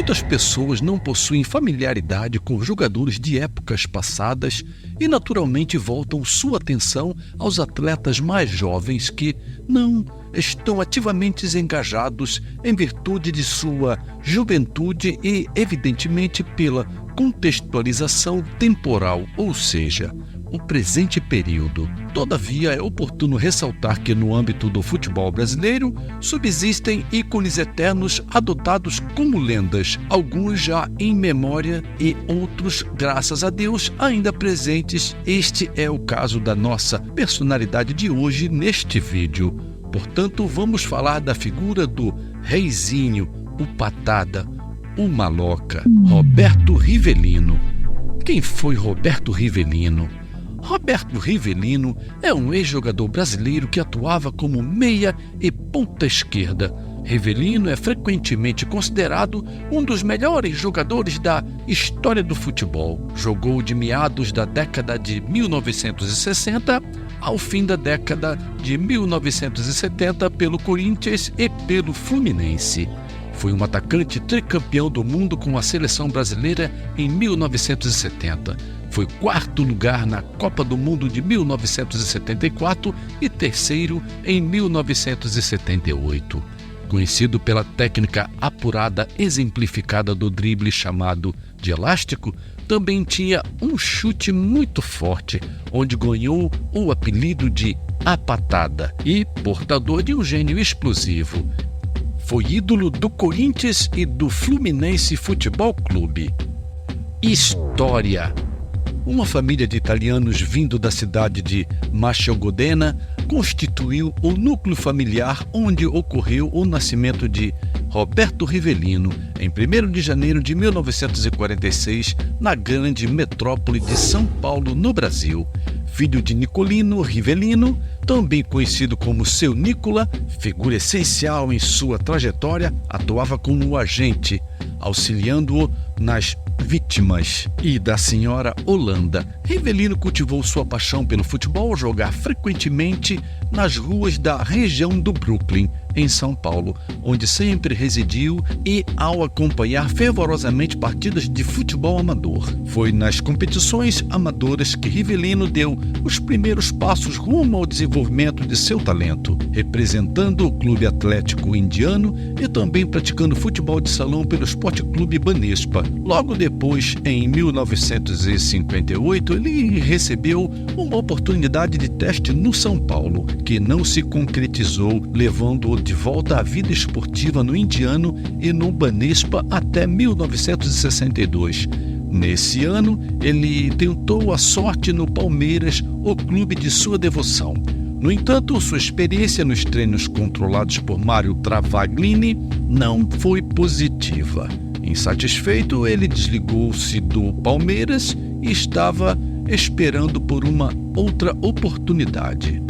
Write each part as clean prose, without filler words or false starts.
Muitas pessoas não possuem familiaridade com jogadores de épocas passadas e naturalmente voltam sua atenção aos atletas mais jovens que não estão ativamente engajados em virtude de sua juventude e, evidentemente, pela contextualização temporal, ou seja, o presente período. Todavia, é oportuno ressaltar que no âmbito do futebol brasileiro subsistem ícones eternos adotados como lendas, alguns já em memória e outros, graças a Deus, ainda presentes. Este é o caso da nossa personalidade de hoje neste vídeo. Portanto, vamos falar da figura do Reizinho, o Patada, o Maloca, Roberto Rivelino. Quem foi Roberto Rivelino? Roberto Rivelino é um ex-jogador brasileiro que atuava como meia e ponta esquerda. Rivelino é frequentemente considerado um dos melhores jogadores da história do futebol. Jogou de meados da década de 1960 ao fim da década de 1970 pelo Corinthians e pelo Fluminense. Foi um atacante tricampeão do mundo com a seleção brasileira em 1970. Foi quarto lugar na Copa do Mundo de 1974 e terceiro em 1978. Conhecido pela técnica apurada exemplificada do drible chamado de elástico, também tinha um chute muito forte, onde ganhou o apelido de A Patada, e portador de um gênio explosivo. Foi ídolo do Corinthians e do Fluminense Futebol Clube. História. Uma família de italianos vindo da cidade de Mascialgodena constituiu o núcleo familiar onde ocorreu o nascimento de Roberto Rivelino em 1º de janeiro de 1946 na grande metrópole de São Paulo, no Brasil. Filho de Nicolino Rivelino, também conhecido como Seu Nicola, figura essencial em sua trajetória, atuava como agente, auxiliando-o nas vítimas, e da senhora Holanda. Rivelino cultivou sua paixão pelo futebol ao jogar frequentemente nas ruas da região do Brooklyn, em São Paulo, onde sempre residiu, e ao acompanhar fervorosamente partidas de futebol amador. Foi nas competições amadoras que Rivelino deu os primeiros passos rumo ao desenvolvimento de seu talento, representando o Clube Atlético Indiano e também praticando futebol de salão pelo Esporte Clube Banespa. Logo depois, em 1958, ele recebeu uma oportunidade de teste no São Paulo, que não se concretizou, levando-o de volta à vida esportiva no Indiano e no Banespa até 1962. Nesse ano, ele tentou a sorte no Palmeiras, o clube de sua devoção. No entanto, sua experiência nos treinos controlados por Mário Travaglini não foi positiva. Insatisfeito, ele desligou-se do Palmeiras e estava esperando por uma outra oportunidade.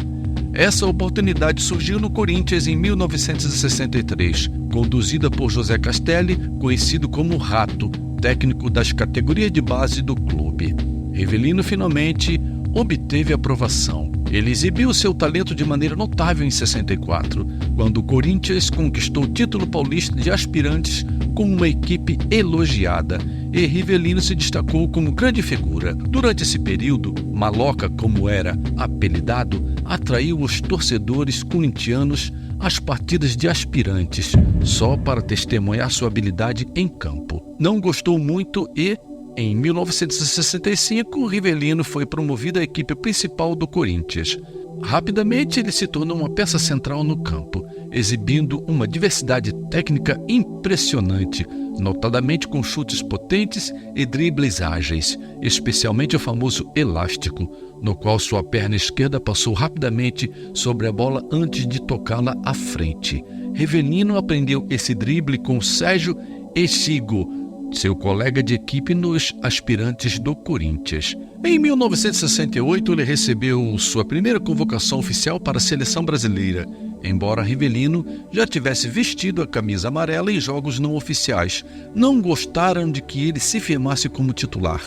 Essa oportunidade surgiu no Corinthians em 1963, conduzida por José Castelli, conhecido como Rato, técnico das categorias de base do clube. Rivelino finalmente obteve aprovação. Ele exibiu seu talento de maneira notável em 64, quando o Corinthians conquistou o título paulista de aspirantes com uma equipe elogiada, e Rivelino se destacou como grande figura. Durante esse período, Maloca, como era apelidado, atraiu os torcedores corintianos às partidas de aspirantes, só para testemunhar sua habilidade em campo. Não gostou muito e, em 1965, Rivelino foi promovido à equipe principal do Corinthians. Rapidamente, ele se tornou uma peça central no campo, exibindo uma diversidade técnica impressionante, notadamente com chutes potentes e dribles ágeis, especialmente o famoso elástico, no qual sua perna esquerda passou rapidamente sobre a bola antes de tocá-la à frente. Rivelino aprendeu esse drible com Sérgio Echigo, seu colega de equipe nos aspirantes do Corinthians. Em 1968, ele recebeu sua primeira convocação oficial para a seleção brasileira, embora Rivelino já tivesse vestido a camisa amarela em jogos não oficiais. Não gostaram de que ele se firmasse como titular,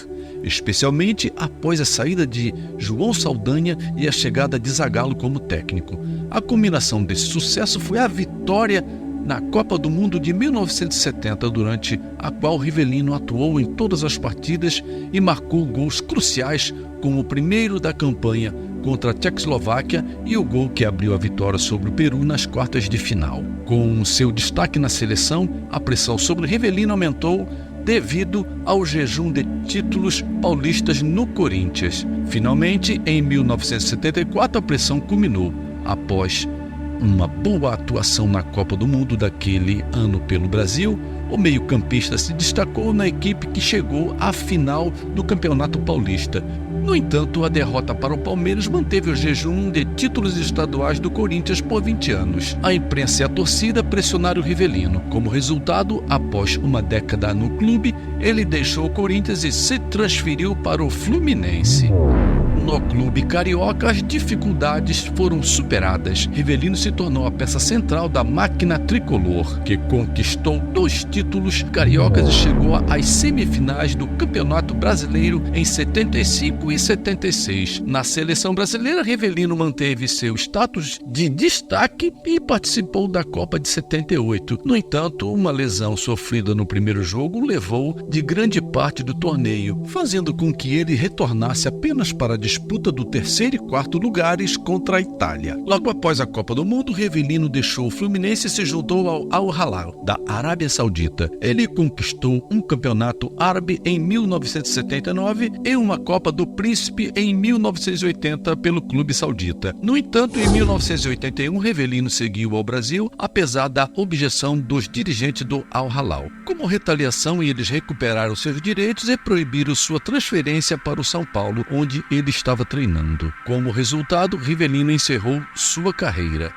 especialmente após a saída de João Saldanha e a chegada de Zagallo como técnico. A combinação desse sucesso foi a vitória na Copa do Mundo de 1970, durante a qual Rivellino atuou em todas as partidas e marcou gols cruciais, como o primeiro da campanha contra a Tchecoslováquia e o gol que abriu a vitória sobre o Peru nas quartas de final. Com seu destaque na seleção, a pressão sobre Rivellino aumentou devido ao jejum de títulos paulistas no Corinthians. Finalmente, em 1974, a pressão culminou após uma boa atuação na Copa do Mundo daquele ano pelo Brasil. O meio-campista se destacou na equipe que chegou à final do Campeonato Paulista. No entanto, a derrota para o Palmeiras manteve o jejum de títulos estaduais do Corinthians por 20 anos. A imprensa e a torcida pressionaram o Rivellino. Como resultado, após uma década no clube, ele deixou o Corinthians e se transferiu para o Fluminense. No clube carioca, as dificuldades foram superadas. Rivellino se tornou a peça central da máquina tricolor, que conquistou 2 títulos cariocas e chegou às semifinais do Campeonato Brasileiro em 75 e 76. Na seleção brasileira, Rivellino manteve seu status de destaque e participou da Copa de 78. No entanto, uma lesão sofrida no primeiro jogo levou de grande parte do torneio, fazendo com que ele retornasse apenas para a disputa do 3º e 4º lugares contra a Itália. Logo após a Copa do Mundo, Rivellino deixou o Fluminense e se juntou ao Al-Hilal, da Arábia Saudita. Ele conquistou um campeonato árabe em 1979 e uma Copa do Príncipe em 1980 pelo clube saudita. No entanto, em 1981, Rivellino seguiu ao Brasil, apesar da objeção dos dirigentes do Al-Hilal. Como retaliação, eles recuperaram seus direitos e proibiram sua transferência para o São Paulo, onde ele estava treinando. Como resultado, Rivellino encerrou sua carreira.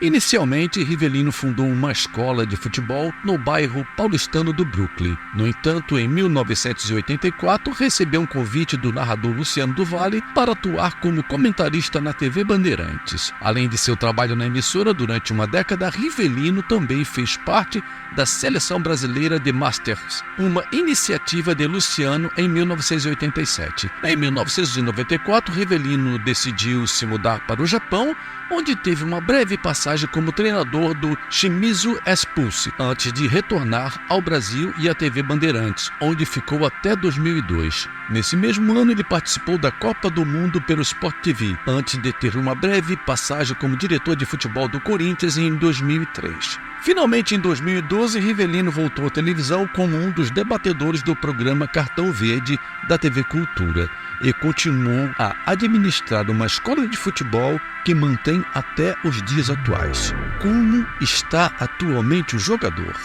Inicialmente, Rivellino fundou uma escola de futebol no bairro paulistano do Brooklyn. No entanto, em 1984, recebeu um convite do narrador Luciano do Vale para atuar como comentarista na TV Bandeirantes. Além de seu trabalho na emissora durante uma década, Rivellino também fez parte da Seleção Brasileira de Masters, uma iniciativa de Luciano em 1987. Em 1994, Rivellino decidiu se mudar para o Japão, onde teve uma breve passagem como treinador do Shimizu S-Pulse, antes de retornar ao Brasil e à TV Bandeirantes, onde ficou até 2002. Nesse mesmo ano, ele participou da Copa do Mundo pelo Sport TV, antes de ter uma breve passagem como diretor de futebol do Corinthians em 2003. Finalmente, em 2012, Rivellino voltou à televisão como um dos debatedores do programa Cartão Verde da TV Cultura e continuou a administrar uma escola de futebol que mantém até os dias atuais. Como está atualmente o jogador?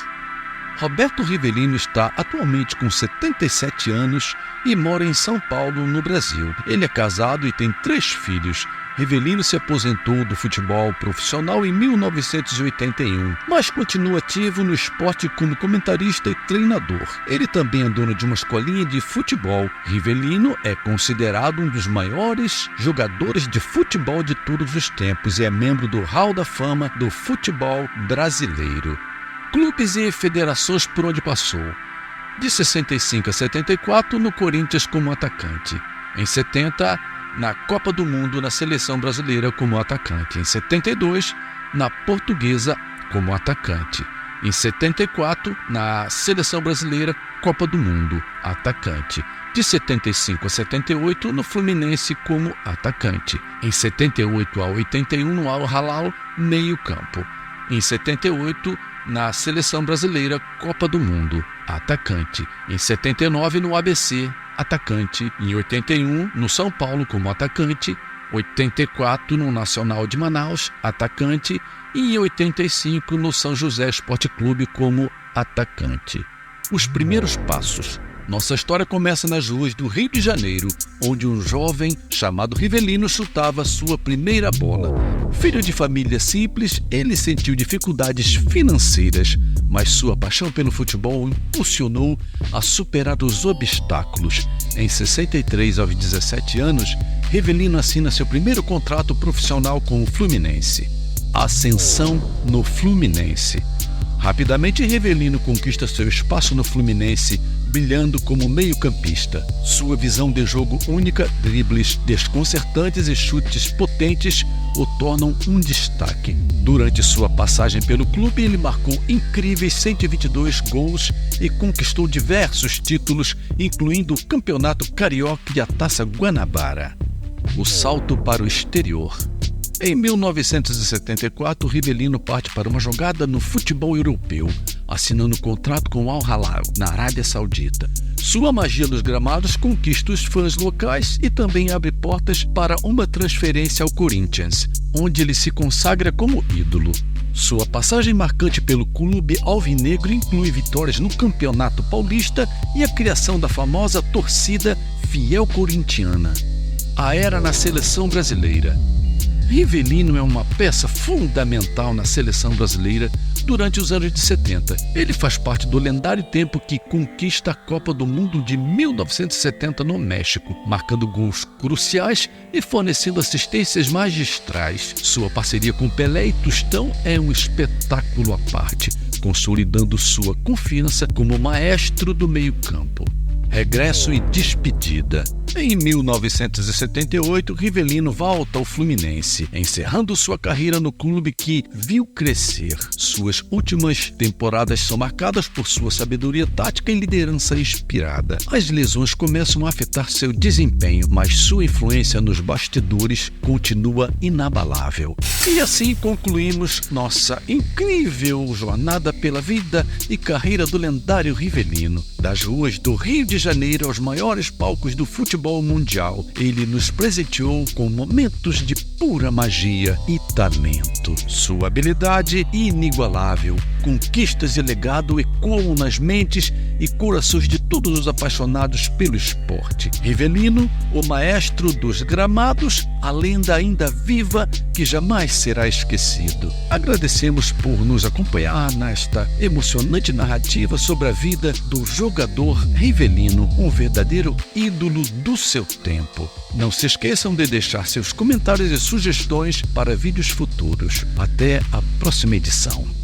Roberto Rivellino está atualmente com 77 anos e mora em São Paulo, no Brasil. Ele é casado e tem 3 filhos. Rivellino se aposentou do futebol profissional em 1981, mas continua ativo no esporte como comentarista e treinador. Ele também é dono de uma escolinha de futebol. Rivellino é considerado um dos maiores jogadores de futebol de todos os tempos e é membro do Hall da Fama do futebol brasileiro. Clubes e federações por onde passou. De 65 a 74, no Corinthians como atacante. Em 70, na Copa do Mundo na Seleção Brasileira como atacante. Em 72, na Portuguesa como atacante. Em 74, na Seleção Brasileira Copa do Mundo, atacante. De 75 a 78, no Fluminense como atacante. Em 78 a 81, no Al-Hilal, meio-campo. Em 78, na Seleção Brasileira Copa do Mundo, atacante. Em 79, no ABC, atacante. Em 81, no São Paulo como atacante. 84, no Nacional de Manaus, atacante. E em 85, no São José Esporte Clube como atacante. Os primeiros passos. Nossa história começa nas ruas do Rio de Janeiro, onde um jovem chamado Rivellino chutava sua primeira bola. Filho de família simples, ele sentiu dificuldades financeiras, mas sua paixão pelo futebol o impulsionou a superar os obstáculos. Em 63, aos 17 anos, Rivellino assina seu primeiro contrato profissional com o Fluminense. Ascensão no Fluminense. Rapidamente, Rivellino conquista seu espaço no Fluminense, brilhando como meio-campista. Sua visão de jogo única, dribles desconcertantes e chutes potentes o tornam um destaque. Durante sua passagem pelo clube, ele marcou incríveis 122 gols e conquistou diversos títulos, incluindo o Campeonato Carioca e a Taça Guanabara. O salto para o exterior. Em 1974, Rivellino parte para uma jogada no futebol europeu, assinando contrato com o Al-Hilal, na Arábia Saudita. Sua magia nos gramados conquista os fãs locais e também abre portas para uma transferência ao Corinthians, onde ele se consagra como ídolo. Sua passagem marcante pelo clube alvinegro inclui vitórias no Campeonato Paulista e a criação da famosa torcida fiel corintiana. A era na seleção brasileira. Rivellino é uma peça fundamental na seleção brasileira durante os anos de 70. Ele faz parte do lendário tempo que conquista a Copa do Mundo de 1970 no México, marcando gols cruciais e fornecendo assistências magistrais. Sua parceria com Pelé e Tostão é um espetáculo à parte, consolidando sua confiança como maestro do meio-campo. Regresso e despedida. Em 1978, Rivellino volta ao Fluminense, encerrando sua carreira no clube que viu crescer. Suas últimas temporadas são marcadas por sua sabedoria tática e liderança inspirada. As lesões começam a afetar seu desempenho, mas sua influência nos bastidores continua inabalável. E assim concluímos nossa incrível jornada pela vida e carreira do lendário Rivellino. Das ruas do Rio de Janeiro aos maiores palcos do futebol mundial, ele nos presenteou com momentos de pura magia e talento. Sua habilidade inigualável, conquistas e legado ecoam nas mentes e corações de todos os apaixonados pelo esporte. Rivellino, o maestro dos gramados, a lenda ainda viva que jamais será esquecido. Agradecemos por nos acompanhar nesta emocionante narrativa sobre a vida do jogador Rivellino, um verdadeiro ídolo do seu tempo. Não se esqueçam de deixar seus comentários e sugestões para vídeos futuros. Até a próxima edição.